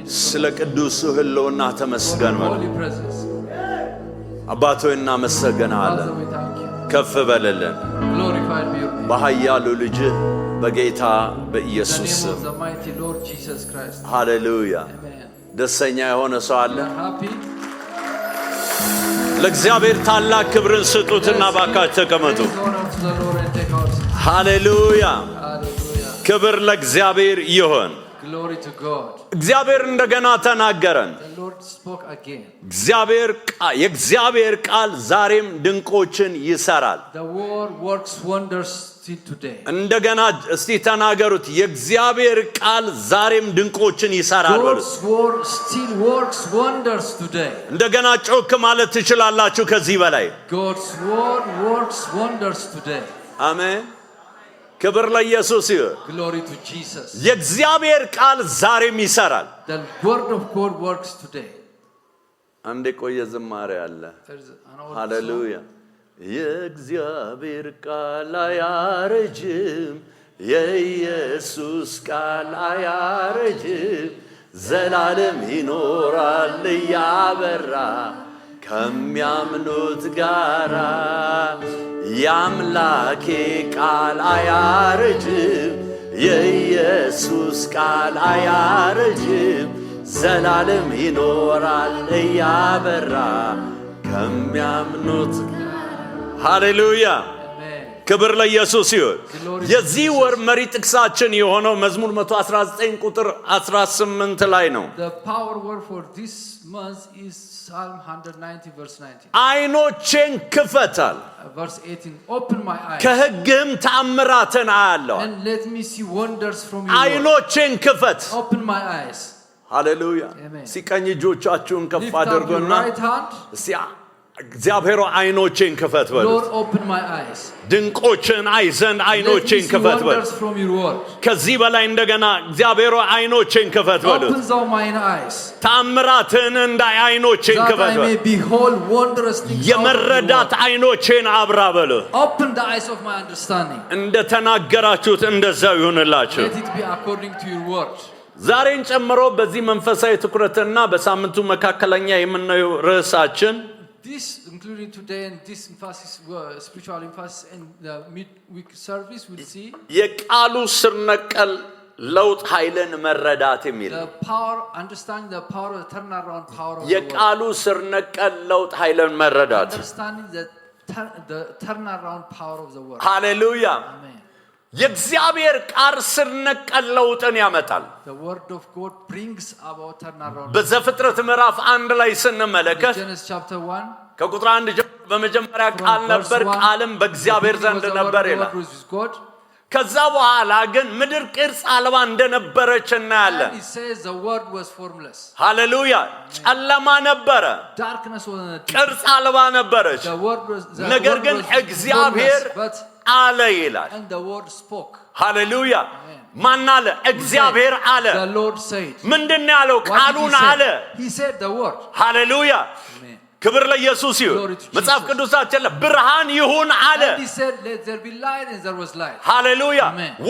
ስለ ቅዱስ ህልውና ተመስገን በል አባቶይ እናመሰግናለን ከፍ በለልን በኃያሉ ልጅ በጌታ በኢየሱስ ሃሌሉያ ደስተኛ የሆነ ሰው አለ ለእግዚአብሔር ታላቅ ክብርን ስጡትና ባካችሁ ተቀመጡ ሃሌሉያ ክብር ለእግዚአብሔር ይሁን Glory to God. እግዚአብሔር እንደገና ተናገረን The Lord spoke again. የእግዚአብሔር ቃል ዛሬም ድንቆችን ይሰራል The word works wonders still today. እንደገና እስቲ ተናገሩት የእግዚአብሔር ቃል ዛሬም ድንቆችን ይሰራል God's word still works wonders today. እንደገና ጮክ ማለት ትችላላችሁ ከዚህ በላይ God's word works wonders today. አሜን ክብር ለኢየሱስ ይሁን Glory to Jesus. የእግዚአብሔር ቃል ዛሬም ይሰራል The word of God works today. አንዴ ቆየ ዝማሬ አለ ሃሌሉያ የእግዚአብሔር ቃል አያረጅም የኢየሱስ ቃል አያረጅም ዘላለም ይኖራል ያበራ ከሚያምኑት ጋራ ያምላኬ ቃል አያረጅም የኢየሱስ ቃል አያረጅም ዘላለም ይኖራል ያበራ ከሚያምኑት ሃሌሉያ ክብር ለኢየሱስ ይሁን የዚህ ወር መሪ ጥቅሳችን የሆነው መዝሙር 119 ቁጥር 18 ላይ ነው The power word for this month is Psalm 190 verse 19 አይኖቼን ክፈታል verse 18 open my eyes ከሕግም ተአምራትን አያለሁ and let me see wonders from you አይኖቼን ክፈት open my eyes ሃሌሉያ ሲቀኝ እጆቻችሁን ከፍ አድርጉና እግዚአብሔር አይኖቼን ክፈት በሉ Lord open my eyes ድንቆችን አይ ዘንድ አይኖቼን ክፈት በሉ ከዚህ በላይ እንደገና እግዚአብሔር አይኖቼን ክፈት በሉ open thou mine eyes ተአምራትን እንዳይ አይኖቼን ክፈት በሉ I may behold wondrous things የመረዳት አይኖቼን አብራ በሉ open the eyes of my understanding እንደ ተናገራችሁት እንደዛው ይሁንላችሁ let it be according to your word ዛሬን ጨምሮ በዚህ መንፈሳዊ ትኩረትና በሳምንቱ መካከለኛ የምናየው ርዕሳችን This, including today and this emphasis, spiritual emphasis and the midweek service, we'll see የቃሉ ስር ነቀል ለውጥ ኃይልን መረዳት የሚል the power, understanding the power of the turnaround power of የቃሉ ስር ነቀል ለውጥ ኃይልን መረዳት understanding the turnaround power of the word. ሃሌሉያ Amen. የእግዚአብሔር ቃል ስር ነቀል ለውጥን ያመጣል The word of God brings about turnaround. በዘፍጥረት ምዕራፍ 1 ላይ ስንመለከት Genesis chapter 1 ከቁጥር 1 በመጀመሪያ ቃል ነበር ቃልም በእግዚአብሔር ዘንድ ነበር ይላል ከዛ በኋላ ግን ምድር ቅርጽ አልባ እንደነበረች እናያለን He says the word was formless. ሃሌሉያ ጨለማ ነበረ Darkness was ቅርጽ አልባ ነበረች ነገር ግን እግዚአብሔር አለ ይላል and the word spoke. ሃሌሉያ ማን አለ እግዚአብሔር አለ The Lord said. ምንድነው ያለው ቃሉን አለ He said the word. ሃሌሉያ ክብር ለኢየሱስ ይሁን መጽሐፍ ቅዱሳችን ብርሃን ይሁን አለ And he said let there be light and there was light. ሃሌሉያ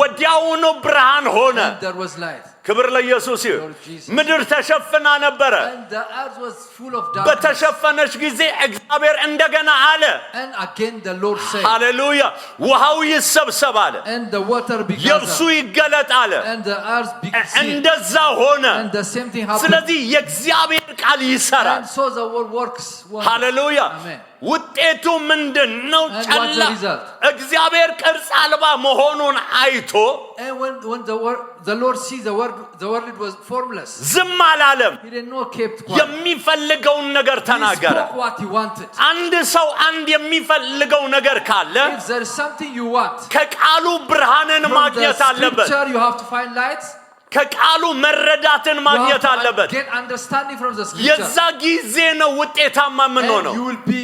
ወዲያውኑ ብርሃን ሆነ And there was light. ክብር ለኢየሱስ ይሁን ምድር ተሸፍና ነበረ And the earth was full of darkness. በተሸፈነች ጊዜ እግዚአብሔር እንደገና አለ And again the Lord said. ሃሌሉያ ውሃው ይሰብሰብ አለ And the water began. የብሱ ይገለጥ አለ And the earth began. እንደዛ ሆነ And the same thing happened. ስለዚህ የእግዚአብሔር ቃል ይሰራል And so the word works. ሃሌሉያ ውጤቱ ምንድነው ጨላ እግዚአብሔር ቅርጽ አልባ መሆኑን አይቶ And when the Lord sees the word it was formless. ዝም አላለም He did not kept quiet. የሚፈልገውን ነገር ተናገረ He spoke what he wanted. አንድ ሰው አንድ የሚፈልገው ነገር ካለ If there is something you want ከቃሉ ብርሃንን ማግኘት አለበት Scripture you have to find light. ከቃሉ መረዳትን ማግኘት አለበት Get understanding from the scripture. የዛ ጊዜ ነው ውጤታማ ምን ሆነው You will be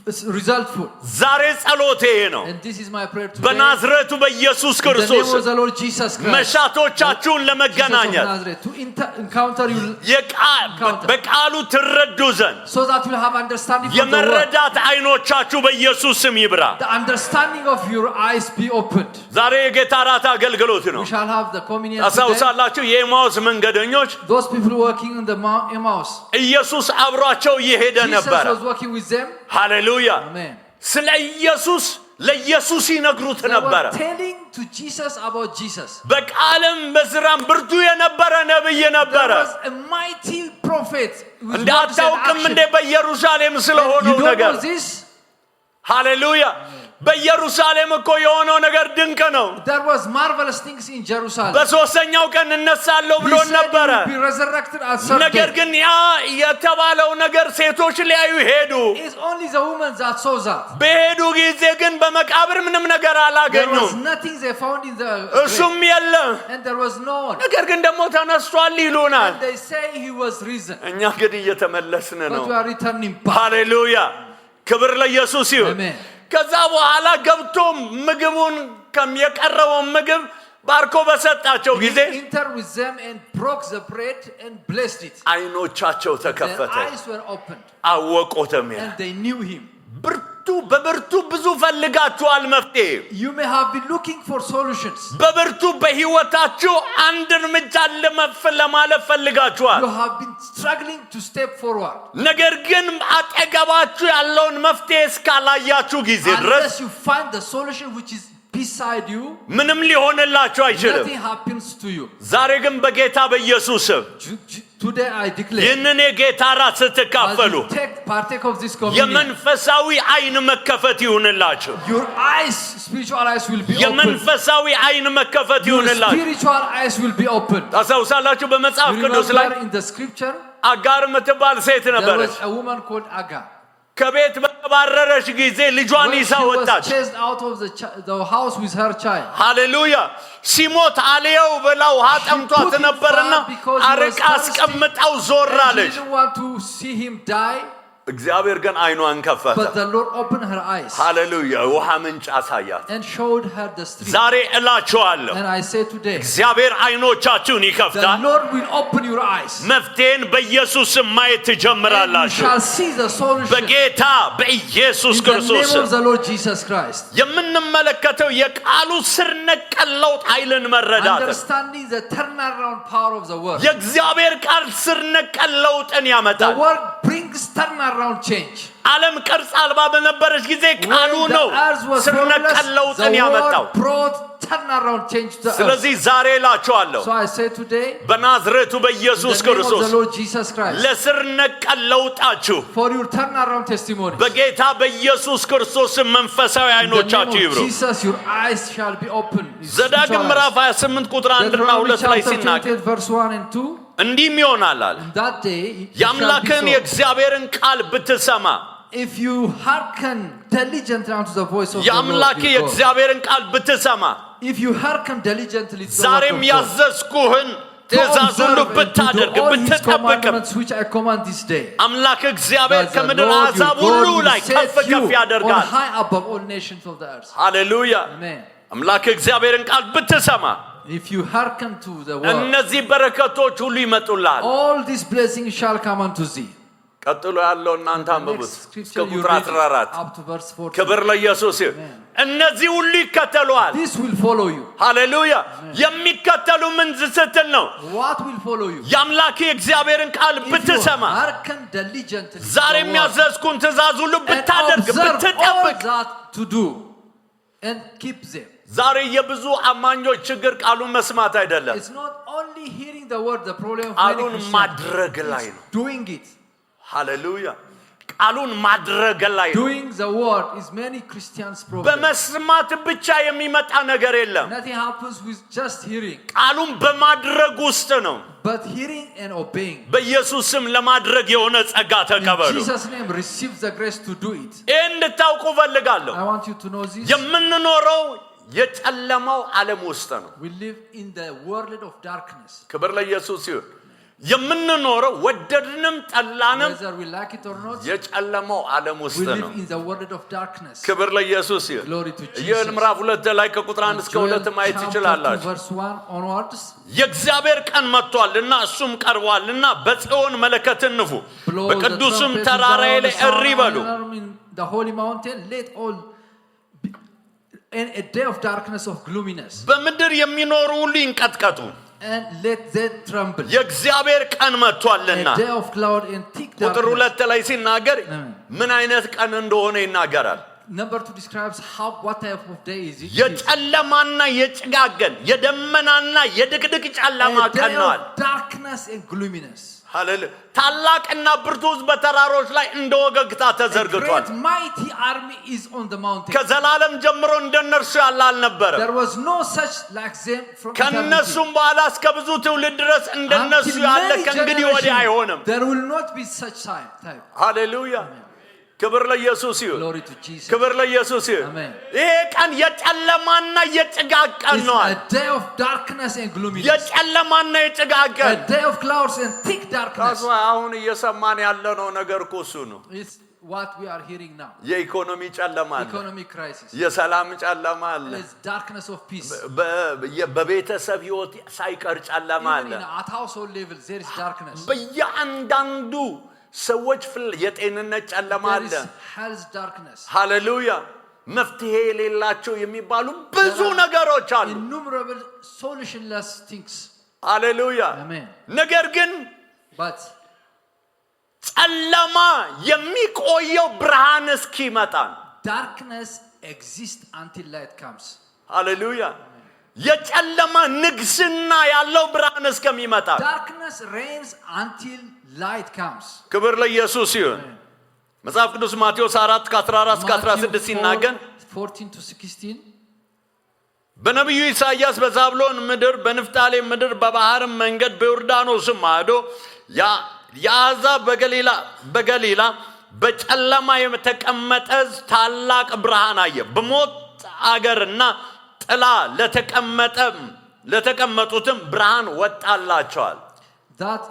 resultful. ዛሬ ጸሎቴ ነው And this is my prayer today. በናዝሬቱ በኢየሱስ In the name ክርስቶስ of the Lord Jesus Christ. መሻቶቻችሁን Jesus of ለመገናኘት Nazareth, to encounter you በቃሉ ትረዱ ዘንድ so that you'll have understanding of the word. የመረዳት አይኖቻችሁ በኢየሱስ ስም ይብራ። The understanding of your eyes be opened. ዛሬ የጌታ ራት አገልግሎት ነው። We shall have the communion today. ታውሳላችሁ የኤማውስ መንገደኞች Those people working in the Emmaus. ኢየሱስ አብሯቸው እየሄደ Jesus ነበር። was working with them. ሃሌሉያ Amen. ስለ ኢየሱስ ለኢየሱስ ይነግሩት They ነበር። were telling to Jesus about Jesus. በቃልም በስራም ብርቱ የነበረ ነብይ There ነበረ። was a mighty prophet with words and እንዳታውቅም እንደ action. በኢየሩሳሌም You ስለሆነው don't ነገር know this? ሃሌሉያ በኢየሩሳሌም እኮ የሆነው ነገር ድንቅ ነው። There was marvelous things in Jerusalem. በሶስተኛው ቀን እነሳለሁ ብሎ He said ነበረ። he will be resurrected at certain ነገር day. ግን ያ የተባለው ነገር ሴቶች ሊያዩ ሄዱ። It's only the women that saw that. በሄዱ ጊዜ ግን በመቃብር ምንም ነገር There አላገኙም። was nothing they found in the እሱም grave. የለም። And there was no one. ነገር ግን ደግሞ ተነስቷል ይሉናል። And they say he was risen. እኛ ግን እየተመለስን ነው። But we are returning back. ሃሌሉያ ክብር ለኢየሱስ ይሁን። Amen. ከዛ በኋላ ገብቶ ምግቡን የቀረበውን ምግብ ባርኮ በሰጣቸው ጊዜ He entered with them and broke the bread and blessed it. አይኖቻቸው Their ተከፈተ፣ eyes were opened አወቁትም። and they knew him. በብርቱ ብዙ ፈልጋችኋል መፍትሄ። You may have been looking for solutions. በብርቱ በህይወታችሁ አንድ እርምጃ ለማለፍ ፈልጋችኋል። You have been struggling to step forward. ነገር ግን አጠገባችሁ ያለውን መፍትሄ እስካላያችሁ ጊዜ ድረስ Unless you find the solution which is beside you, ምንም ሊሆንላችሁ አይችልም። nothing happens to you. ዛሬ ግን በጌታ በኢየሱስ ስም Today I declare, ይህንን የጌታ ራት ስትካፈሉ as you partake of this communion, የመንፈሳዊ አይን መከፈት ይሁንላችሁ። your eyes, spiritual eyes will be opened. የመንፈሳዊ አይን መከፈት Your ይሁንላችሁ። spiritual eyes will be opened. ታውሳላችሁ በመጽሐፍ You ቅዱስ ላይ remember in the scripture, አጋር የምትባል ሴት there ነበረች። was a woman called Agar. ከቤት በተባረረች ጊዜ ልጇን When ይዛ she was ወጣች። chased out of the house with her child. ሃሌሉያ ሲሞት አልየው ብለው ውሃ ጠምቷት ነበርና አርቃ አስቀምጣው ዞር And she አለች። didn't want to see him die, እግዚአብሔር ግን አይኗን ከፈተ። but the Lord opened her eyes ሃሌሉያ ውሃ ምንጭ አሳያት። and showed her the stream. ዛሬ እላችኋለሁ And I say today, እግዚአብሔር አይኖቻችሁን the ይከፍታል። Lord will open your eyes. መፍትሄን በኢየሱስ ስም ማየት And you ትጀምራላችሁ። shall see the solution በጌታ በኢየሱስ in the ክርስቶስ name of ስም the Lord Jesus Christ. የምንመለከተው የቃሉ ስር ነቀል ለውጥ ኃይልን መረዳት Understanding the turnaround power of the word. የእግዚአብሔር ቃል ስር ነቀል ለውጥን The ያመጣል። word brings turnaround change. ዓለም ቅርጽ አልባ በነበረች ጊዜ ቃሉ When ነው the earth was ስር formless, ነቀል ለውጥን the ያመጣው። word brought turnaround change to the earth. ስለዚህ ዛሬ እላችኋለሁ So I say today, በናዝሬቱ in በኢየሱስ the name of ክርስቶስ the Lord Jesus Christ, ለስር ነቀል ለውጣችሁ for your turnaround testimony. በጌታ በኢየሱስ ክርስቶስ መንፈሳዊ In the አይኖቻችሁ name ይብሩ። of Jesus, your eyes shall be open. ዘዳግም ምዕራፍ 28 ቁጥር 1 እና 2 ላይ Deuteronomy ሲናገር chapter 28 verse 1 and 2. እንዲህም ይሆናል አለ In that day, it shall be የአምላክን so. የእግዚአብሔርን ቃል ብትሰማ If you hearken diligently unto the voice of the Lord የአምላክ your God. የእግዚአብሔርን ቃል ብትሰማ If you hearken diligently to the word ዛሬም of God, ያዘዝኩህን to ትእዛዝ ሁሉ observe and to do ብታደርግ all his ብትጠብቅም commandments which I command this day, አምላክ እግዚአብሔር that the ከምድር Lord አሕዛብ your ሁሉ God will ላይ ከፍ set you ከፍ on ያደርጋል። high above all nations of the earth. ሃሌሉያ Amen. አምላክ እግዚአብሔርን ቃል ብትሰማ If you hearken to the word, እነዚህ በረከቶች ሁሉ ይመጡልሃል። all these blessings shall come unto thee. ቀጥሎ ያለው እናንተ አንብቡት Next እስከ scripture you ቁጥር read 14 up to verse 14. ክብር ለኢየሱስ ይሁን። እነዚህ ሁሉ ይከተሉሃል። This will follow you. ሃሌሉያ የሚከተሉ ምን ስትል ነው? What will follow you? የአምላክ የእግዚአብሔርን ቃል If you ብትሰማ hearken diligently to ዛሬ the word የሚያዘዝኩን ትእዛዝ ሁሉ and ብታደርግ observe all ብትጠብቅ that to do and keep them. ዛሬ የብዙ አማኞች ችግር ቃሉን መስማት አይደለም፣ It's not only hearing the word, the problem of many ቃሉን Christians. ማድረግ ላይ ነው። Doing it. ሃሌሉያ ቃሉን ማድረግ ላይ ነው። Doing the word is many Christians' problem. በመስማት ብቻ የሚመጣ ነገር የለም። Nothing happens with just hearing, ቃሉን በማድረግ ውስጥ ነው። but hearing and obeying. በኢየሱስ ስም ለማድረግ የሆነ ጸጋ In ተቀበሉ። Jesus' name, receive the grace to do it. ይህን እንድታውቁ ፈልጋለሁ። I want you to know this. የምንኖረው የጨለማው ዓለም ውስጥ ነው። We live in the world of darkness. ክብር ለኢየሱስ ይሁን። የምንኖረው ወደድንም ጠላንም whether we like it or not, የጨለማው ዓለም we ውስጥ live ነው። in the world of darkness. ክብር ለኢየሱስ ይሁን። Glory to ኢዮኤል Jesus. ምዕራፍ 2 ላይ ከቁጥር 1 እስከ 2 ማየት Chapter 2 ትችላላችሁ። verse 1 onwards. የእግዚአብሔር ቀን መጥቷልና እሱም ቀርቧልና በጽዮን መለከትን ንፉ፣ Blow the በቅዱስም trumpet in ተራራዬ Zion, ላይ the እሪ sound በሉ። of alarm in the holy mountain. Let all be in a day of darkness of gloominess, በምድር የሚኖሩ ሁሉ ይንቀጥቀጡ፣ and let them tremble. የእግዚአብሔር ቀን መጥቷልና። A day of cloud and thick ቁጥር darkness. 2 ላይ ሲናገር ምን አይነት ቀን እንደሆነ ይናገራል። Number 2 describes what type of day is it? የጨለማና የጭጋገን የደመናና የድቅድቅ ጨለማ A ቀን day ነው። of darkness and gloominess. ሃሌሉያ! ታላቅና ብርቱ ሕዝብ በተራሮች ላይ እንደ ወገግታ A ተዘርግቷል። great mighty army is on the mountain. ከዘላለም ጀምሮ እንደነርሱ ያለ አልነበረም። There was no such like them from eternity. ከነሱም በኋላ እስከ ብዙ ትውልድ ድረስ እንደነሱ Until ያለ many ከእንግዲህ ወዲህ አይሆንም። generations, there will not be such type. ሃሌሉያ! ክብር ለኢየሱስ ይሁን። Glory to Jesus. ክብር ለኢየሱስ ይሁን። Amen. ይሄ ቀን የጨለማና የጭጋግ ቀን It's ነው። a day of darkness and gloominess. የጨለማና የጭጋግ A ቀን day of clouds and thick darkness. አሁን እየሰማን ያለነው ነገር እኮ እሱ ነው። It's what we are hearing now. የኢኮኖሚ ጨለማ አለ፣ Economic crisis. የሰላም ጨለማ አለ፣ It's darkness of peace. በቤተሰብ ህይወት ሳይቀር ጨለማ አለ። Even at household level, there is darkness. በየአንዳንዱ ሰዎች የጤንነት ጨለማ There አለ። is health darkness. ሃሌሉያ! መፍትሄ የሌላቸው የሚባሉ ብዙ ነገሮች አሉ። Innumerable solutionless things. ሃሌሉያ! Amen. ነገር ግን But ጨለማ የሚቆየው ብርሃን እስኪመጣ ነው። darkness exists until light comes. ሃሌሉያ! የጨለማ ንግስና ያለው ብርሃን እስከሚመጣ Darkness reigns until light comes. ክብር ለኢየሱስ ይሁን። መጽሐፍ ቅዱስ ማቴዎስ 4 ከ14 እስከ 16 ሲናገር 14 to 16 በነቢዩ ኢሳይያስ በዛብሎን ምድር በንፍታሌም ምድር በባህርም መንገድ በዮርዳኖስም ማዶ የአሕዛብ በገሊላ በጨለማ የተቀመጠ ታላቅ ብርሃን አየ። በሞት አገርና ጥላ ለተቀመጡትም ብርሃን ወጣላቸዋል። that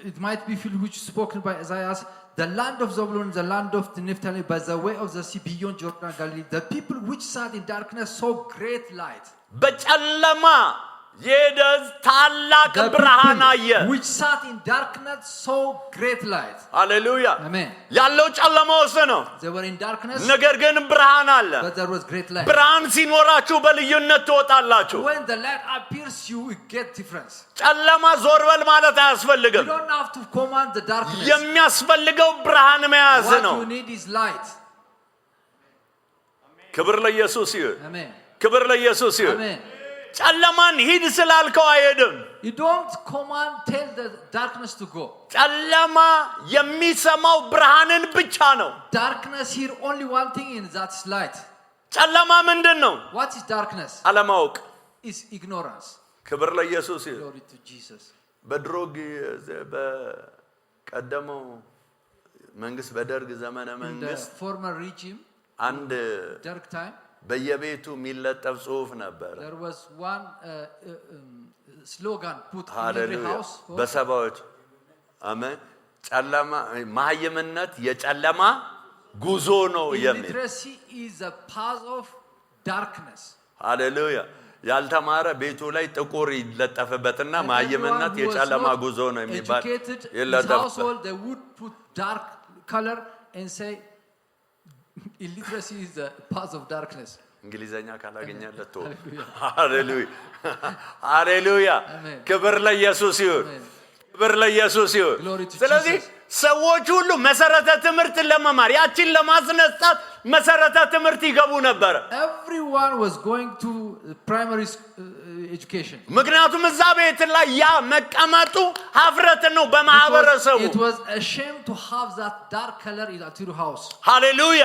it might be filled which spoken by Isaiah, the land of Zebulun, the land of the Naphtali, by the way of the sea beyond Jordan Galilee, the people which sat in darkness saw great light. በጨለማ የደዝ ታላቅ The ብርሃን አየ። people which sat in darkness saw great light. ሃሌሉያ! Amen. ያለው ጨለማ ውስጥ ነው፣ They were in darkness, ነገር ግን ብርሃን አለ። but there was great light. ብርሃን ሲኖራችሁ በልዩነት ትወጣላችሁ። When the light appears, you will get difference. ጨለማ ዞር በል ማለት You አያስፈልግም። don't have to command the darkness. የሚያስፈልገው ብርሃን መያዝ What ነው። you need is light. ክብር ለኢየሱስ ይሁን። Amen. ክብር ለኢየሱስ ይሁን። Amen. ጨለማን ሂድ ስላልከው አይሄድም። You don't tell the darkness to go. ጨለማ የሚሰማው ብርሃንን ብቻ ነው። Darkness hear only one thing, and that's light. ጨለማ ምንድን ነው? What is darkness? አለማወቅ። Is ignorance. ክብር ለኢየሱስ ይሁን። Glory to Jesus. በድሮ በቀደመው መንግስት በደርግ ዘመነ In the መንግስት former regime, አንድ dark time, በየቤቱ የሚለጠፍ ጽሑፍ ነበር። there was one slogan put in every ሃሌሉያ! house. በሰባዎች አሜን። ጨለማ ማህይምነት የጨለማ ጉዞ ነው የሚል Illiteracy is a path of darkness. ሃሌሉያ! ያልተማረ ቤቱ ላይ ጥቁር ይለጠፍበትና And ማህይምነት everyone who was የጨለማ not ጉዞ ነው የሚባል educated, his ይለጠፍበት። household, they would put dark color and say illiteracy is the path of darkness. እንግሊዘኛ ካላገኛለት ተው። Hallelujah. ሃሌሉያ! ሃሌሉያ! Amen. ክብር ለኢየሱስ ይሁን። Amen. ክብር ለኢየሱስ ይሁን። Glory to ስለዚህ Jesus. ሰዎች ሁሉ መሰረተ ትምህርትን ለመማር ያችን ለማስነሳት መሰረተ ትምህርት ይገቡ ነበር። Everyone was going to primary education. ምክንያቱም እዛ ቤት ላይ ያ መቀመጡ ሀፍረት ነው በማህበረሰቡ። It was a shame to have that dark color in your house. ሃሌሉያ!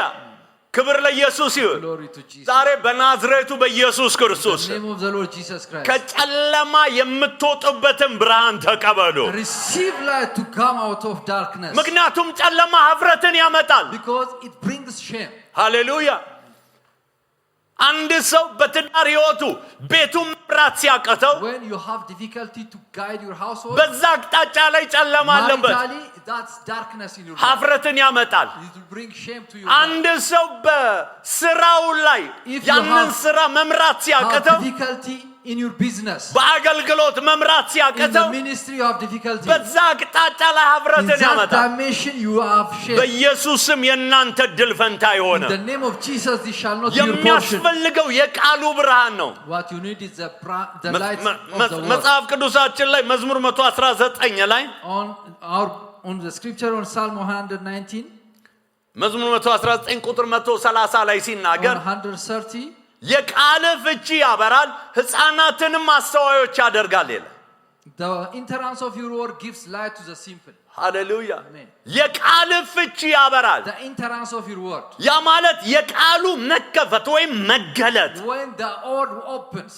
ክብር ለኢየሱስ ይሁን። Glory to Jesus. ዛሬ በናዝሬቱ በኢየሱስ ክርስቶስ In the name of the Lord Jesus Christ. ከጨለማ የምትወጡበትን ብርሃን ተቀበሉ። Receive light to come out of darkness. ምክንያቱም ጨለማ ሀፍረትን ያመጣል። Because it brings shame. ሃሌሉያ! አንድ ሰው በትዳር ህይወቱ ቤቱን መምራት ሲያቀተው when you have difficulty to guide your household, በዛ አቅጣጫ ላይ ጨለማ አለበት maritally, that's darkness in your life. ሀፍረትን ያመጣል It will bring shame to your አንድ life. ሰው በስራው ላይ If you ያንን ስራ መምራት have ሲያቀተው difficulty in your business, በአገልግሎት መምራት in ሲያቀተው the ministry you have difficulty, በዛ አቅጣጫ ላይ in ሀፍረትን that ያመጣል dimension you have shame. በኢየሱስም የእናንተ ድል ፈንታ In አይሆንም the name of Jesus, this shall not be your portion. የሚያስፈልገው የቃሉ ብርሃን ነው What you need is the light of the word. መጽሐፍ ቅዱሳችን ላይ መዝሙር 119 ላይ On the scripture on Psalm 119, መዝሙር 119 ቁጥር 130 ላይ ሲናገር 130, የቃል ፍቺ ያበራል ሕፃናትንም አስተዋዮች ያደርጋል ይላል the entrance of your word gives light to the simple. ሃሌሉያ Amen. የቃል ፍቺ ያበራል The entrance of your word. ያ ማለት የቃሉ መከፈት ወይም መገለጥ When the word opens,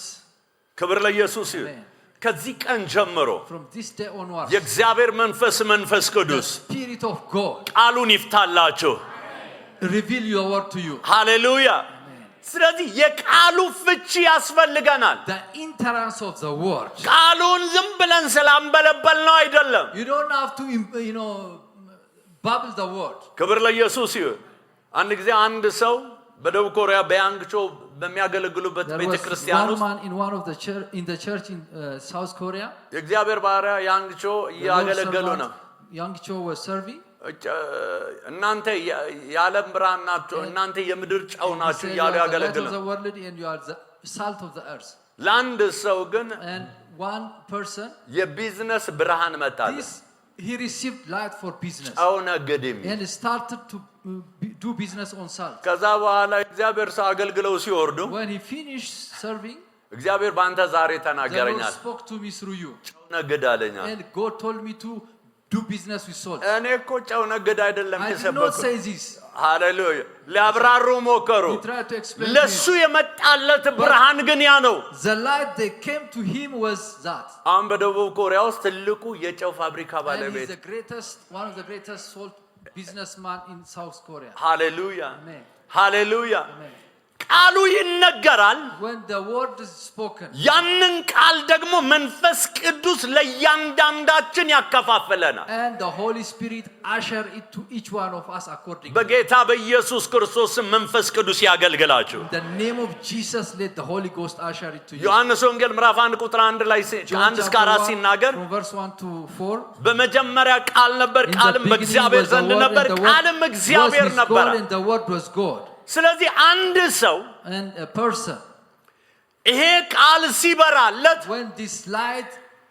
ክብር ለኢየሱስ ይሁን Amen. ከዚህ ቀን ጀምሮ from this day onwards, የእግዚአብሔር መንፈስ the ቅዱስ Spirit of God ቃሉን ይፍታላችሁ reveal your word to you. ሃሌሉያ ስለዚህ የቃሉ ፍቺ ያስፈልገናል The entrance of the word. ቃሉን ዝም ብለን ስላንበለበል ነው አይደለም You don't have to, babble the word. ክብር ለኢየሱስ ይሁን አንድ ጊዜ አንድ ሰው በደቡብ ኮሪያ በያንግቾ በሚያገለግሉበት There ቤተ was ክርስቲያን one ውስጥ man in one of the church in South Korea. የእግዚአብሔር ባሪያ ያንግቾ The Lord's እያገለገሉ servant, ነው Young Cho was serving. እናንተ የዓለም ብርሃን ናችሁ እናንተ የምድር ጨው He ናችሁ said, እያሉ you are the light ያገለግሉ of the world and you are the salt of the earth. ለአንድ ሰው ግን And one person, የቢዝነስ ብርሃን መጣለት he received light for business ጨው ነግድ የሚል and started to do business on salt. ከዛ በኋላ እግዚአብሔር ሰው አገልግለው ሲወርዱ When he finished serving, እግዚአብሔር ባንተ ዛሬ the Lord ተናገረኛል spoke to me through you. ጨው ነግድ አለኛል And God told me to do business with salt. እኔ እኮ ጨው ነግድ አይደለም I did not የሰበኩት say this. ሃሌሉያ ሊያብራሩ ሞከሩ He tried to explain to ለሱ me. የመጣለት ብርሃን ግን ያ ነው The light that came to him was that. አሁን በደቡብ ኮሪያ ውስጥ ትልቁ የጨው ፋብሪካ And he's ባለቤት the greatest, one of the greatest salt businessman in South Korea. ሃሌሉያ Amen. ሃሌሉያ Amen. ቃሉ ይነገራል When the word is spoken, ያንን ቃል ደግሞ መንፈስ ቅዱስ ለእያንዳንዳችን ያከፋፍለናል and the Holy Spirit usher it to each one of us accordingly. በጌታ በኢየሱስ ክርስቶስ መንፈስ ቅዱስ ያገልግላችሁ In the name of Jesus, let the Holy Ghost usher it to you. ዮሐንስ ወንጌል ምዕራፍ 1 ቁጥር 1 ላይ John ከ1 እስከ 4 chapter 1, ሲናገር from verse 1 to 4. በመጀመሪያ ቃል ነበር In the ቃልም beginning በእግዚአብሔር was the ዘንድ word, ነበር and the word ቃልም was እግዚአብሔር with ነበር God, and the word was God. ስለዚህ አንድ ሰው And a person, ይሄ ቃል ሲበራለት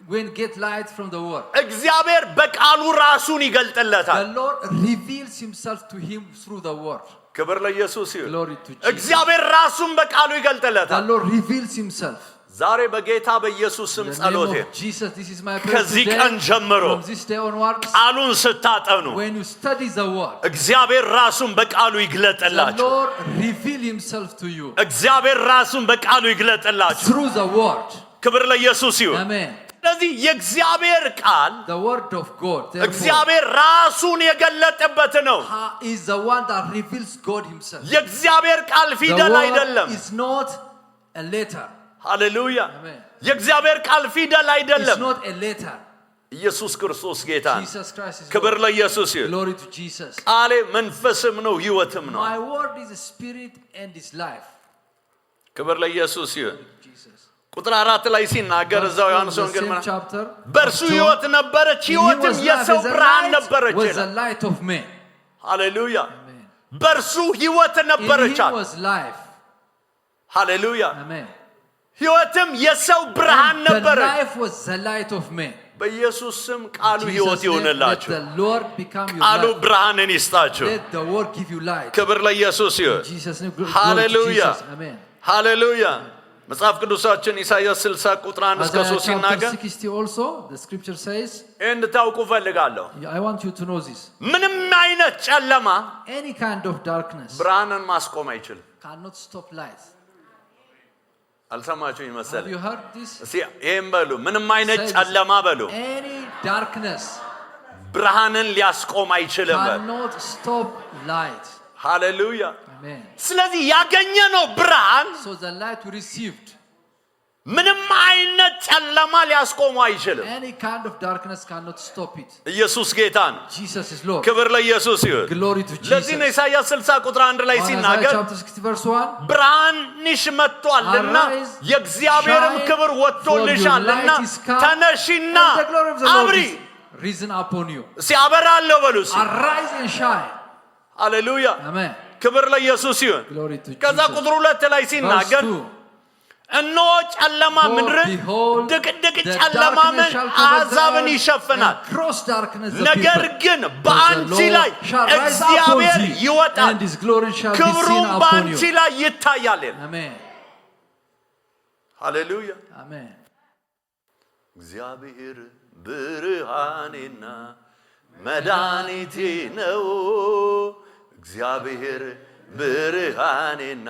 when get light from the word, እግዚአብሔር በቃሉ ራሱን ይገልጥለታል the Lord reveals himself to him through the word. ክብር ለኢየሱስ ይሁን Glory to Jesus. እግዚአብሔር ራሱን በቃሉ The ይገልጥለታል Lord reveals himself. ዛሬ በጌታ በኢየሱስ ስም In the ጸሎቴ name of Jesus, this is my prayer ከዚህ today. ቀን ጀምሮ From this day onwards, ቃሉን ስታጠኑ when you study the word, እግዚአብሔር ራሱን በቃሉ the ይግለጥላችሁ Lord reveal himself to you እግዚአብሔር ራሱን በቃሉ ይግለጥላችሁ through the word. ክብር ለኢየሱስ ይሁን Amen. ስለዚህ የእግዚአብሔር ቃል The word of God, therefore, እግዚአብሔር ራሱን የገለጠበት ነው is the one that reveals God himself. የእግዚአብሔር ቃል The ፊደል word አይደለም is not a letter. ሃሌሉያ Amen. የእግዚአብሔር ቃል ፊደል It's አይደለም not a letter. ኢየሱስ ክርስቶስ ጌታ ነው Jesus Christ is ክብር Lord. ለኢየሱስ ይሁን Glory to Jesus. ቃሌ መንፈስም ነው ህይወትም ነው My word is a spirit and is life. ክብር ለኢየሱስ ይሁን Jesus. ቁጥር 4 ላይ ሲናገር እዛው ዮሐንስ The ወንጌል same chapter. በእርሱ ህይወት ነበረች In him ህይወትም was life, የሰው and the ብርሃን light ነበረች was the ይላል light of men. ሃሌሉያ Amen. በእርሱ ህይወት In ነበረች him was life. ሃሌሉያ Amen. ህይወትም የሰው ብርሃን And the ነበረች life was the light of men. በኢየሱስ ስም ቃሉ Jesus ህይወት name, let ይሆንላችሁ the Lord become your ቃሉ life. ብርሃንን ይስጣችሁ Let the word give you light. ክብር ለኢየሱስ ይሁን In Jesus name, glory to Hallelujah. Jesus. Amen. ሃሌሉያ መጽሐፍ ቅዱሳችን ኢሳይያስ 60 ቁጥር 1 እስከ 3 Isaiah chapter ሲናገር 60 also, the scripture says, እንድታውቁ ፈልጋለሁ I want you to know this. ምንም አይነት ጨለማ Any kind of darkness ብርሃንን ማስቆም አይችልም cannot stop light. አልሰማችሁኝ Have መሰለኝ you heard this? እስቲ ይሄን በሉ ምንም አይነት Says, ጨለማ በሉ Any darkness ብርሃንን ሊያስቆም አይችልም በሉ cannot stop light. ሃሌሉያ Amen. ስለዚህ ያገኘነው ብርሃን So the light we received, ምንም አይነት ጨለማ ሊያስቆመው አይችልም any kind of darkness cannot stop it. ኢየሱስ ጌታ ነው Jesus is Lord. ክብር ለኢየሱስ ይሁን Glory to Jesus. ለዚህ ነው ኢሳይያስ 60 ቁጥር 1 ላይ ሲናገር Isaiah chapter 60 verse 1. ብርሃንሽ መጥቷልና የእግዚአብሔርም ክብር ወጥቶልሻልና ተነሺና አብሪ Risen upon you. ሲያበራለው በሉስ Arise and shine. ሃሌሉያ Amen. ክብር ለኢየሱስ ይሁን Glory to ከዛ Jesus. ቁጥር 2 ላይ ሲናገር Verse 2. እነሆ ጨለማ ምድርን ድቅድቅ ጨለማም አሕዛብን ይሸፍናል ነገር ግን በአንቺ ላይ እግዚአብሔር ይወጣል ክብሩም በአንቺ ላይ ይታያል ሃሌሉያ አሜን እግዚአብሔር ብርሃኔና መድኃኒቴ ነው እግዚአብሔር ብርሃኔና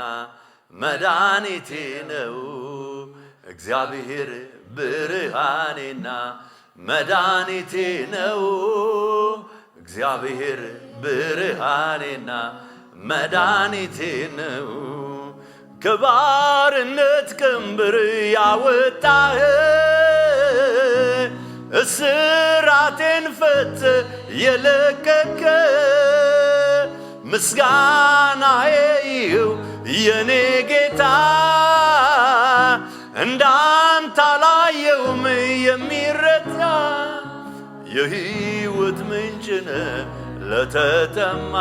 መድኃኒቴ ነው እግዚአብሔር ብርሃኔና መድኃኒቴ ነው እግዚአብሔር ብርሃኔና መድኃኒቴ ነው ከባርነት ቀንበር ያወጣህ እስራቴን ፈት የለቀቀ ምስጋናዬ ይሁን የኔ ጌታ እንዳንተ አላየሁም የሚረታ የሕይወት ምንጭ ነህ ለተጠማ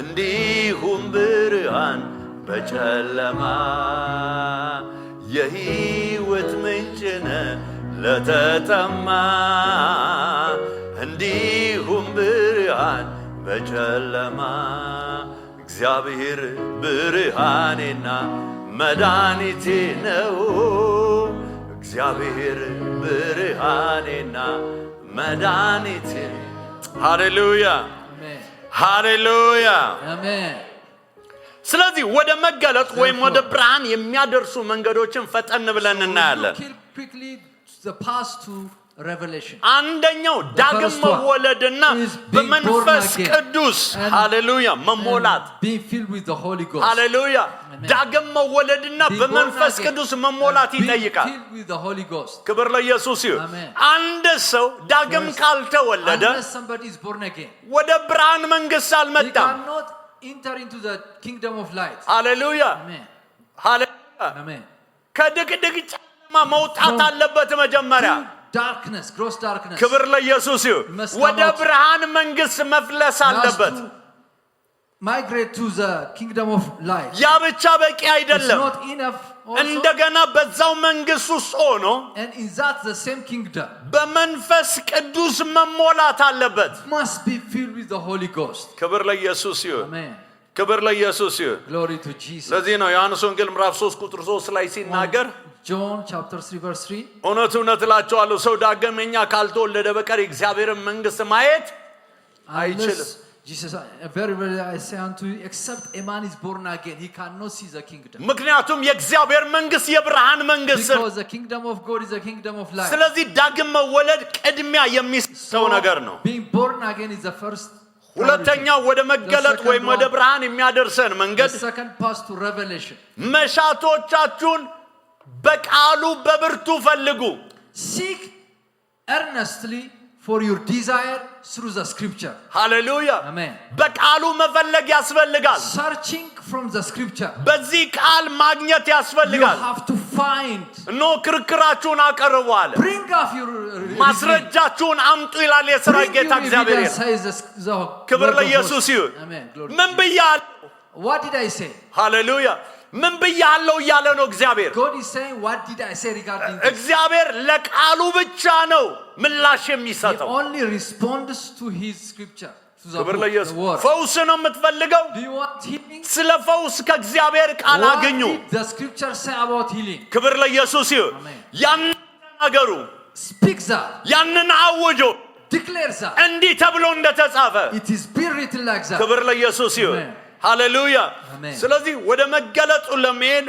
እንዲሁም ብርሃን በጨለማ የሕይወት ምንጭ ነህ ለተጠማ እንዲሁም ብርሃን በጨለማ እግዚአብሔር ብርሃኔና መድኃኒቴ ነው እግዚአብሔር ብርሃኔና መድኃኒቴ ሃሌሉያ ሃሌሉያ አሜን ስለዚህ ወደ መገለጥ ወይም ወደ ብርሃን የሚያደርሱ መንገዶችን ፈጠን ብለን እናያለን አንደኛው ዳግም መወለድና በመንፈስ ቅዱስ ሃሌሉያ መሞላት ሃሌሉያ ዳግም መወለድና በመንፈስ ቅዱስ መሞላት ይጠይቃል ክብር ለኢየሱስ ይሁን አንድ ሰው ዳግም ካልተወለደ ወደ ብርሃን መንግስት አልመጣም ሃሌሉያ ሃሌሉያ ከድቅድቅ ጨለማ መውጣት አለበት መጀመሪያ darkness gross darkness ክብር ለኢየሱስ ይሁን ወደ ብርሃን መንግስት መፍለስ አለበት migrate to the kingdom of light ያ ብቻ በቂ አይደለም not enough እንደገና በዛው መንግስት ውስጥ ሆኖ and in that the same kingdom በመንፈስ ቅዱስ መሞላት አለበት must be filled with the Holy Ghost ክብር ለኢየሱስ ይሁን amen ክብር ለኢየሱስ ይሁን glory to Jesus ለዚህ ነው ዮሐንስ ወንጌል ምዕራፍ 3 ቁጥር 3 ላይ ሲናገር John chapter 3 verse 3 እውነት እላችኋለሁ ሰው ዳግመኛ ካልተወለደ በቀር የእግዚአብሔርን መንግስት ማየት አይችልም Jesus very I say unto you except a man is born again he cannot see the kingdom ምክንያቱም የእግዚአብሔር መንግስት የብርሃን መንግስት because the kingdom of God is the kingdom of light ስለዚህ ዳግም መወለድ ቅድሚያ የሚሰጠው ነገር ነው being born again is the first ሁለተኛው ወደ መገለጥ ወይም ወደ ብርሃን የሚያደርሰን መንገድ second pass to revelation መሻቶቻችሁን በቃሉ በብርቱ ፈልጉ seek earnestly for your desire through the scripture hallelujah amen በቃሉ መፈለግ ያስፈልጋል searching from the scripture በዚህ ቃል ማግኘት ያስፈልጋል you have to find ኖ ክርክራችሁን አቀርቡ አለ bring up your ማስረጃችሁን አምጡ ይላል የሥራዊት ጌታ እግዚአብሔር ክብር ለኢየሱስ ይሁን ምን ብያለሁ what did I say hallelujah ምን ብያለሁ እያለ ነው እግዚአብሔር God is saying what did I say regarding this እግዚአብሔር ለቃሉ ብቻ ነው ምላሽ የሚሰጠው he only responds to his scripture to the word ፈውስ ነው የምትፈልገው do you want healing ስለ ፈውስ ከእግዚአብሔር ቃል አግኙ the scripture say about healing ክብር ለኢየሱስ ይሁን ያንን ተናገሩ speak that ያንን አውጁ declare that እንዲህ ተብሎ እንደተጻፈ it is be written like that ክብር ለኢየሱስ ይሁን ሃሌሉያ ስለዚህ ወደ መገለጡ ለመሄድ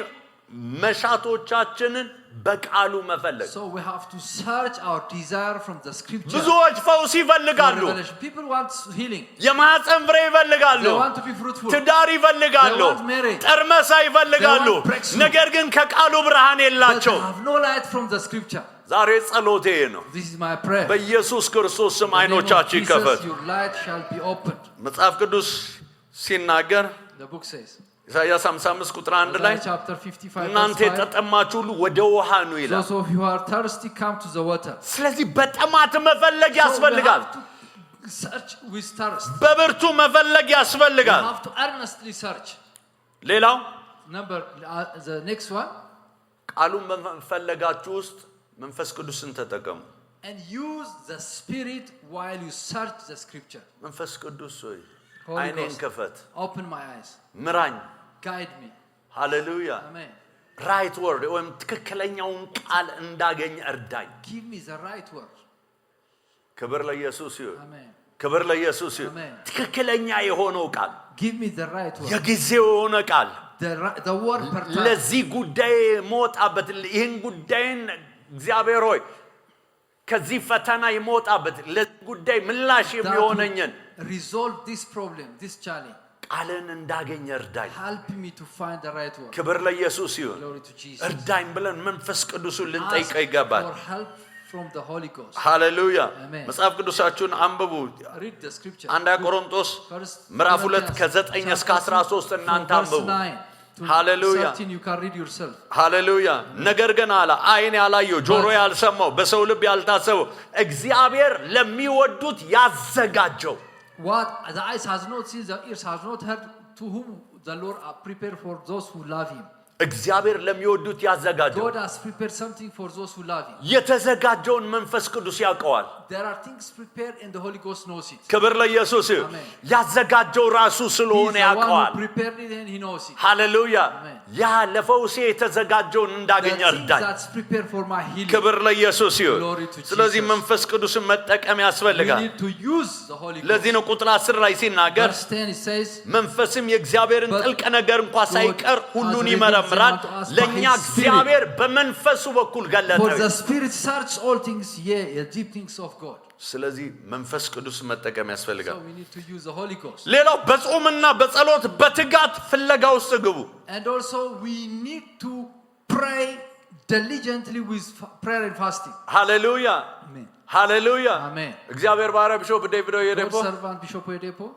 መሻቶቻችንን በቃሉ መፈለግ So we have to search our desire from the scripture. ብዙዎች ፈውስ ይፈልጋሉ People want healing. የማህፀን ፍሬ ይፈልጋሉ They want to be fruitful. ትዳር ይፈልጋሉ They want marriage. ጠርመሳ ይፈልጋሉ They want breakthrough. ነገር ግን ከቃሉ ብርሃን But የላቸው they have no light from the scripture. ዛሬ ጸሎቴ ነው This is my prayer. በኢየሱስ ክርስቶስ ስም In the name of አይኖቻችሁ Jesus, ይከፈቱ your light shall be opened. መጽሐፍ ቅዱስ ሲናገር The book says. ኢሳይያስ 55 ቁጥር 1 ላይ Isaiah chapter 55 እናንተ verse 5. የተጠማችሁ ሁሉ ወደ ውሃ ኑ ይላል Those of you who are thirsty, come to the water. ስለዚህ በጥማት መፈለግ So we ያስፈልጋል have to search with thirst. በብርቱ መፈለግ We ያስፈልጋል have to earnestly search. ሌላው The next one. ቃሉን በመፈለጋችሁ ውስጥ መንፈስ ቅዱስን ተጠቀሙ And use the spirit while you search the scripture. መንፈስ ቅዱስ ሆይ Holy አይኔን Ghost, ክፈት open my eyes. ምራኝ Guide me. ሃሌሉያ Amen. ራይት ወርድ ወይም ትክክለኛውን ቃል እንዳገኝ እርዳኝ Give me the right word. ክብር ለኢየሱስ ይሁን Amen. ክብር ለኢየሱስ ይሁን Amen. ትክክለኛ የሆነው ቃል Give me the right word. የጊዜው የሆነ ቃል The word per time. ለዚህ ጉዳይ መውጣበት ይህን ጉዳይን እግዚአብሔር ሆይ ከዚህ ፈተና ይሞጣበት ለዚህ ጉዳይ ምላሽ የሚሆነኝን Resolve this problem, this challenge. ቃልን እንዳገኝ እርዳኝ Help me to find the right word. ክብር ለኢየሱስ ይሁን Glory to Jesus. እርዳኝ ብለን መንፈስ ቅዱስን Ask ልንጠይቀው ይገባል for help from the Holy Ghost. ሃሌሉያ Amen. መጽሐፍ ቅዱሳችሁን አንብቡ Read the scripture. አንደኛ ቆሮንቶስ ምዕራፍ 2 ከ9 እስከ 13 እናንተ አንብቡ Hallelujah. 13 you can read yourself. ሃሌሉያ ነገር ግን አለ አይን ያላየው ጆሮ ያልሰማው በሰው ልብ ያልታሰበው እግዚአብሔር ለሚወዱት ያዘጋጀው What the eyes has not seen, the ears has not heard, to whom the Lord are prepared for those who love Him. እግዚአብሔር ለሚወዱት ያዘጋጀው God has prepared something for those who love Him. የተዘጋጀውን መንፈስ ቅዱስ ያውቀዋል There are things prepared and the Holy Ghost knows it. ክብር ለኢየሱስ ይሁን Amen. ያዘጋጀው ራሱ He is ስለሆነ the one ያውቀዋል who prepared it and He knows it. ሃሌሉያ Amen. ያ ለፈውሴ የተዘጋጀውን The እንዳገኝ things እርዳኝ that's prepared for my healing. ክብር ለኢየሱስ ይሁን Glory to Jesus. ስለዚህ መንፈስ ቅዱስን መጠቀም We ያስፈልጋል need to use the Holy Ghost. ለዚህ ነው ቁጥር 10 ላይ ሲናገር Verse 10 it says, መንፈስም የእግዚአብሔርን But ጥልቅ ነገር እንኳን God ሳይቀር has ሁሉን revealed ይመረምራል them unto us by ለኛ His እግዚአብሔር በመንፈሱ በኩል for ገለጠው the Spirit search all things, yea, the deep things of God. ስለዚህ መንፈስ ቅዱስ መጠቀም So ያስፈልጋል we need to use the Holy Ghost. ሌላው በጾምና በጸሎት በትጋት ፍለጋ ውስጥ ግቡ And also we need to pray diligently with prayer and fasting. ሃሌሉያ Amen. ሃሌሉያ Amen. እግዚአብሔር ባሪያ ቢሾፕ ዴቪድ God's ኦየዴፖ servant Bishop Oyedepo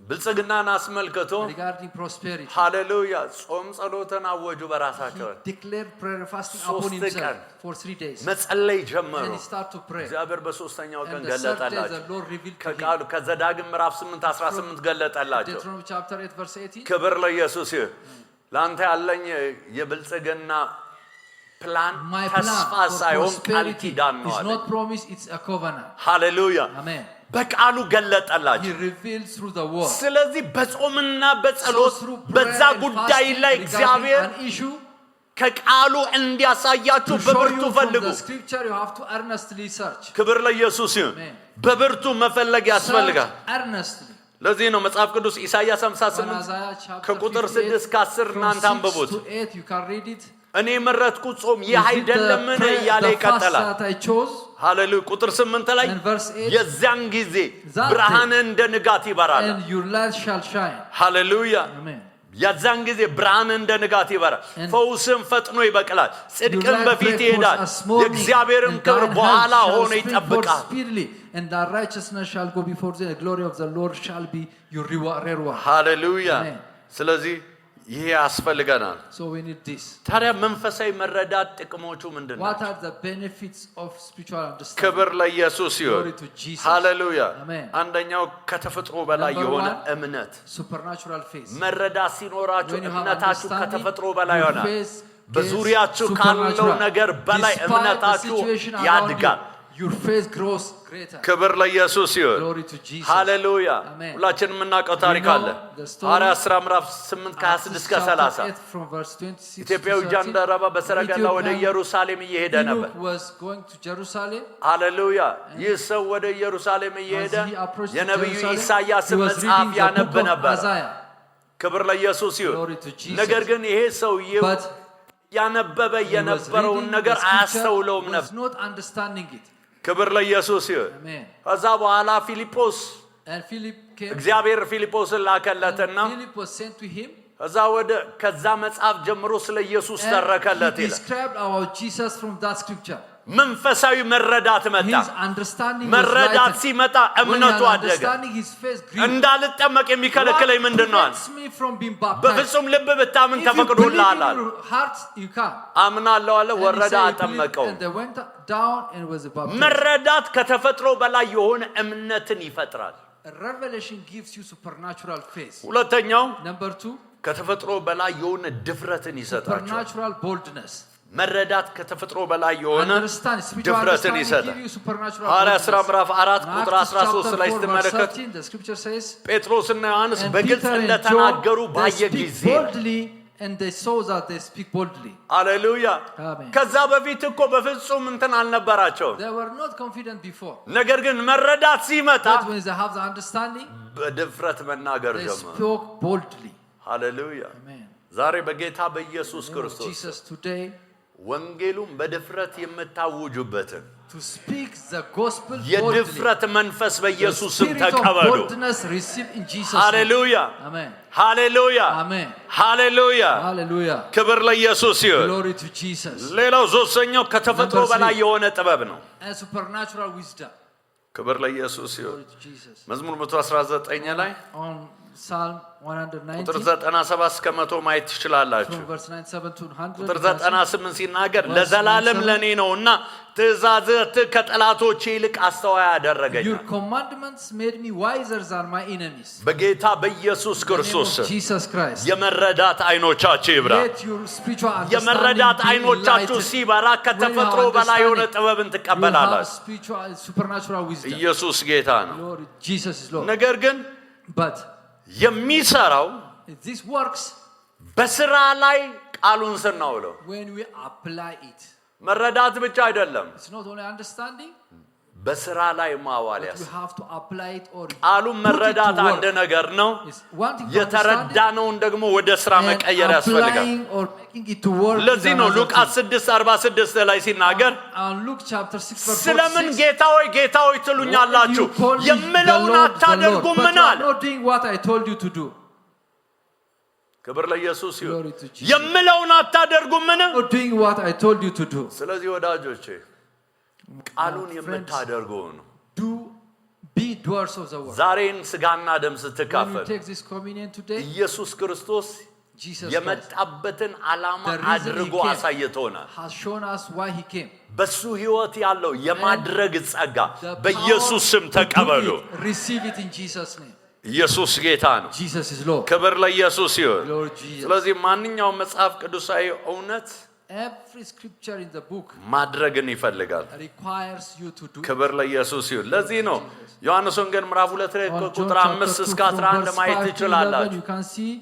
ብልጽግናን አስመልክቶ regarding prosperity. ሃሌሉያ ጾም ጸሎትን አወጁ በራሳቸው He declared prayer and fasting ሶስት upon himself ቀን for 3 days. መጸለይ ጀመሩ And he started to pray. እግዚአብሔር በሶስተኛው ቀን And the third day ገለጠላቸው the Lord revealed to him. ከቃሉ ከዘዳግም ምዕራፍ 8 18 ገለጠላቸው Deuteronomy chapter 8 verse 18. ክብር ለኢየሱስ ይሁን ለአንተ ያለኝ የብልጽግና ፕላን My ተስፋ plan for ሳይሆን ቃል prosperity ኪዳን ነው is አለ not promise, it's a covenant. ሃሌሉያ Amen. በቃሉ ገለጠላቸው He revealed through the word. ስለዚህ በጾምና So በጸሎት through በዛ prayer and ጉዳይ fasting ላይ regarding እግዚአብሔር an issue, ከቃሉ እንዲያሳያችሁ to show በብርቱ you from ፈልጉ the scripture, you have to earnestly search. ክብር ለኢየሱስ ይሁን Amen. በብርቱ መፈለግ Search ያስፈልጋል earnestly. ለዚህ ነው መጽሐፍ ቅዱስ ኢሳይያስ On 58 Isaiah chapter ከቁጥር 58, 6 እስከ 10 from እናንተ 6 አንብቡት to 8, you can read it. እኔ መረጥኩት ጾም ይህ Is it አይደለምን እያለ the fast ይቀጥላል that I chose? ሃሌሉያ ቁጥር 8 ላይ And verse 8, የዚያን ጊዜ that ብርሃን እንደ ንጋት ይበራል and your light shall shine. ሃሌሉያ Amen. የዛን ጊዜ ብርሃን እንደ ንጋት ይበራል And ፈውስም ፈጥኖ ይበቅላል Your ጽድቅም light በፊት break ይሄዳል forth as morning, የእግዚአብሔርም and ክብር thine በኋላ hand shall ሆኖ spring forth ይጠብቃል speedily, and thy righteousness shall go before thee, and the glory of the Lord shall be your reward. ሃሌሉያ Amen. ስለዚህ ይሄ ያስፈልገናል So we need this. ታዲያ መንፈሳዊ መረዳት ጥቅሞቹ ምንድን What ናቸው are the benefits of spiritual understanding? ክብር ለኢየሱስ ይሁን Glory to Jesus. ሃሌሉያ Amen. አንደኛው ከተፈጥሮ በላይ Number የሆነ one, እምነት supernatural faith. መረዳት ሲኖራችሁ When you have እምነታችሁ understanding, ከተፈጥሮ በላይ your ይሆናል faith በዙሪያችሁ gets ካለው supernatural. ነገር በላይ Despite the እምነታችሁ situation around ያድጋል you, your faith grows greater. ክብር ለኢየሱስ ይሁን Glory to Jesus. ሃሌሉያ Amen. ሁላችንም የምናውቀው ታሪክ We know አለ the story. ሐዋርያት ሥራ ምዕራፍ 8 ከ26 እስከ 30 8 from verse 26 ኢትዮጵያዊ to 30. ጃንደረባ በሰረገላ ወደ Ethiopian ኢየሩሳሌም እየሄደ ነበር eunuch was going to Jerusalem. ሃሌሉያ ይህ ሰው ወደ ኢየሩሳሌም እየሄደ As he approached የነቢዩ Jerusalem, ኢሳይያስን he was መጽሐፍ reading the ያነብ book of ነበር Isaiah. ክብር ለኢየሱስ ይሁን Glory to Jesus. ነገር ግን ይሄ ሰውዬው But ያነበበ He was የነበረውን reading ነገር the scripture, አያስተውለውም was ነበር። not understanding it. ክብር ለኢየሱስ ይሁን። Amen. ከዛ በኋላ ፊልጶስ And Philip came. እግዚአብሔር ፊልጶስን ላከለትና Philip was sent to him. ከዛ መጽሐፍ ጀምሮ ስለ ኢየሱስ ተረከለት He ይላል። described our Jesus from that scripture. መንፈሳዊ መረዳት መጣ። His understanding was መረዳት lightened. ሲመጣ When እምነቱ he አደገ። understanding, his face grew. እንዳልጠመቅ የሚከለክለኝ What ምንድነው አለ? prevents me from being baptized? በፍጹም ልብ ብታምን If you believe ተፈቅዶልሃል in አለ። your heart, you can. አምናለሁ አለ። And he ወረደ said he አጠመቀው። believed, and they went down and was baptized. መረዳት ከተፈጥሮ በላይ የሆነ እምነትን ይፈጥራል። Revelation gives you supernatural faith. ሁለተኛው Number 2, ከተፈጥሮ በላይ የሆነ ድፍረትን ይሰጣቸዋል። supernatural boldness. መረዳት ከተፈጥሮ በላይ የሆነ Understand, spiritual ድፍረትን understanding ይሰጣል። give you supernatural ሐዋርያት ሥራ boldness. ምዕራፍ 4 In ቁጥር Acts 13 chapter ላይ 4 verse ስትመለከት 13, the scripture says, ጴጥሮስና ዮሐንስ and በግልጽ Peter and እንደተናገሩ John, they ባየ speak ጊዜ boldly, and they saw that they speak boldly. ሃሌሉያ። Amen. ከዛ በፊት እኮ በፍጹም እንትን አልነበራቸውም። They were not confident before. ነገር ግን መረዳት ሲመጣ But when they have the understanding, በድፍረት መናገር they ጀመሩ። spoke boldly. ሃሌሉያ። Amen. ዛሬ በጌታ በኢየሱስ In the name of ክርስቶስ Jesus today, ወንጌሉን በድፍረት የምታውጁበትን to speak the gospel boldly. የድፍረት መንፈስ The በኢየሱስ ስም spirit of ተቀበሉ። boldness receive in Jesus' name. ሃሌሉያ Amen. ሃሌሉያ Amen. ሃሌሉያ። Hallelujah. ክብር ለኢየሱስ ይሁን። Glory to Jesus. ሌላው ሶስተኛው ከተፈጥሮ Number 3. በላይ የሆነ ጥበብ ነው። And supernatural wisdom. ክብር ለኢየሱስ ይሁን። Glory to Jesus. መዝሙር 119 ላይ On Psalm ቁጥር 119, 97 እስከ 100 ማየት ትችላላችሁ። from verse 97 to 100, ቁጥር you can see, 98 ሲናገር verse ለዘላለም 97 ለኔ ነውና ትእዛዝህ ከጠላቶቼ ይልቅ አስተዋይ ያደረገኝ። your commandments made me wiser than my enemies. በጌታ በኢየሱስ In the name ክርስቶስ of Jesus Christ. የመረዳት አይኖቻችሁ ይብራ። Let your spiritual የመረዳት understanding be አይኖቻችሁ enlightened. ሲበራ ከተፈጥሮ When you በላይ የሆነ understand it, ጥበብን you have ትቀበላላችሁ። spiritual, supernatural wisdom. ኢየሱስ ጌታ ነው። Lord, Jesus is Lord. ነገር ግን But የሚሰራው this works በስራ ላይ ቃሉን ስናውለው። when we apply it. መረዳት ብቻ አይደለም፣ It's not only understanding, በስራ ላይ ማዋል but we ያስ have to apply it or ቃሉን put it መረዳት to አንድ work. ነገር ነው። It's one thing to understand it, የተረዳነውን ደግሞ ወደ ስራ and መቀየር ያስፈልጋል። applying or making it to work is ለዚህ ነው another ሉቃስ thing. 6:46 ላይ ሲናገር On Luke chapter 6 verse ስለምን 46, ጌታ ሆይ ጌታ ሆይ ትሉኛላችሁ you call me the የምለውን Lord, the Lord, አታደርጉም but you አለ። are not doing what I told you to do. ክብር ለኢየሱስ ይሁን። Glory to Jesus. የምለውን አታደርጉም። Not doing what I told you to do. ስለዚህ ወዳጆቼ ቃሉን friends, የምታደርጉ ነው። Do be doers of the word. ዛሬን ስጋና ደም When you ስትካፈል take this communion today, ኢየሱስ ክርስቶስ Jesus Christ የመጣበትን ዓላማ The reason he አድርጎ came. አሳይቶናል። has shown us why he came. በሱ ህይወት ያለው የማድረግ ጸጋ The በኢየሱስ power ስም to do ተቀበሉ። it, receive it in Jesus' name. ኢየሱስ ጌታ ነው። Jesus is Lord. ክብር ለኢየሱስ ይሁን። Lord Jesus. ስለዚህ ማንኛውም መጽሐፍ ቅዱሳዊ እውነት Every scripture in the book ማድረግን ይፈልጋል። requires you to do it. ክብር ለኢየሱስ ይሁን። ለዚህ ነው ዮሐንስ ወንጌል ምዕራፍ 2 ላይ On John ቁጥር chapter 5 2 እስከ from 11 verse ማየት 5 to 11, ትችላላችሁ። you can see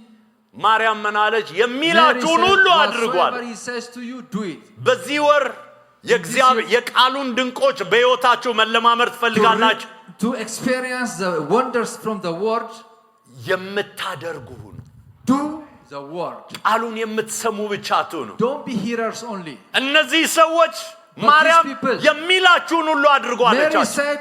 ማርያም ምን አለች? Mary የሚላችሁን said, ሁሉ አድርጓል። whatsoever he says to you, do it. በዚህ ወር የእግዚአብሔር የቃሉን ድንቆች በሕይወታችሁ መለማመድ ትፈልጋላችሁ? To experience the wonders from the word, የምታደርጉ ሁኑ። do the word. ቃሉን የምትሰሙ ብቻ አትሁኑ። Don't be hearers only. እነዚህ ሰዎች But ማርያም these people- የሚላችሁን ሁሉ አድርጉ Mary አለቻቸው። said,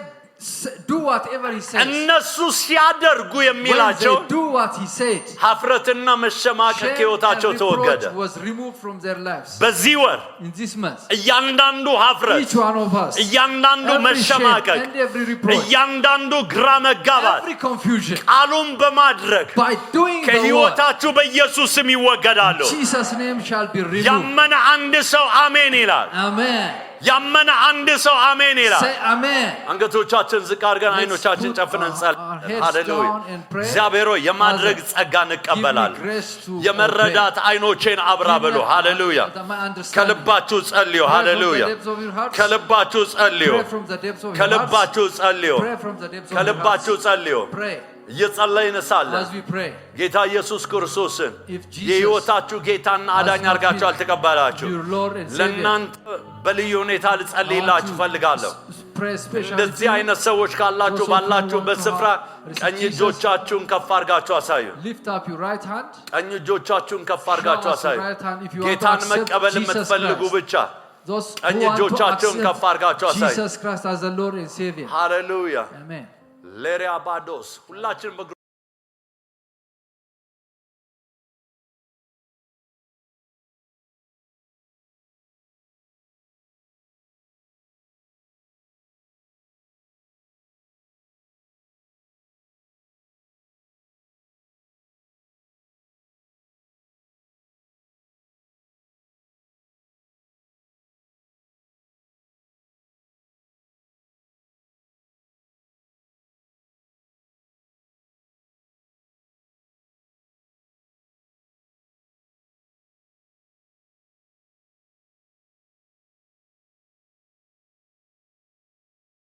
do whatever he says. እነሱ ሲያደርጉ When የሚላቸው they do what he said, ሀፍረትና መሸማቀቅ shame ከሕይወታቸው and ተወገደ። reproach was removed from their lives. በዚህ ወር In this month, እያንዳንዱ ሀፍረት፣ each one of us, እያንዳንዱ every shame መሸማቀቅ፣ and every reproach, እያንዳንዱ ግራ መጋባት every confusion, ቃሉን በማድረግ by doing the word, ከሕይወታችሁ በኢየሱስ ስም ይወገዳሉ። Jesus' name shall be removed. ያመነ አንድ ሰው አሜን ይላል። Amen. ያመነ አንድ ሰው አሜን ይላል። Say amen. አንገቶቻችን ዝቅ አድርገን Let's አይኖቻችን put ጨፍነን our ጸልይ። heads ሃሌሉያ። down and pray. እግዚአብሔር ሆይ የማድረግ Father, ጸጋ Give me እንቀበላለን። grace to የመረዳት አይኖቼን አብራ በሉ። ሃሌሉያ። ከልባችሁ ጸልዩ። ሃሌሉያ። ከልባችሁ ጸልዩ። ከልባችሁ ጸልዩ። ከልባችሁ ጸልዩ። እየጸለይን ሳለ As we pray, ጌታ ኢየሱስ ክርስቶስን If Jesus የሕይወታችሁ ጌታና አዳኝ not አድርጋችሁ been አልተቀበላችሁ። your Lord and Savior, ለእናንተ በልዩ ሁኔታ ልጸልይላችሁ ፈልጋለሁ። pray especially እንደዚህ አይነት ሰዎች ካላችሁ ባላችሁበት ስፍራ ቀኝ እጆቻችሁን ከፍ አድርጋችሁ አሳዩ lift up your right hand ቀኝ እጆቻችሁን ከፍ አድርጋችሁ አሳዩ right hand if you want ጌታን to መቀበል accept የምትፈልጉ ብቻ those ቀኝ who want to እጆቻችሁን ከፍ አድርጋችሁ accept አሳዩ Jesus Christ as the Lord and Savior ሃሌሉያ amen ሌሪያ ባዶስ ሁላችንም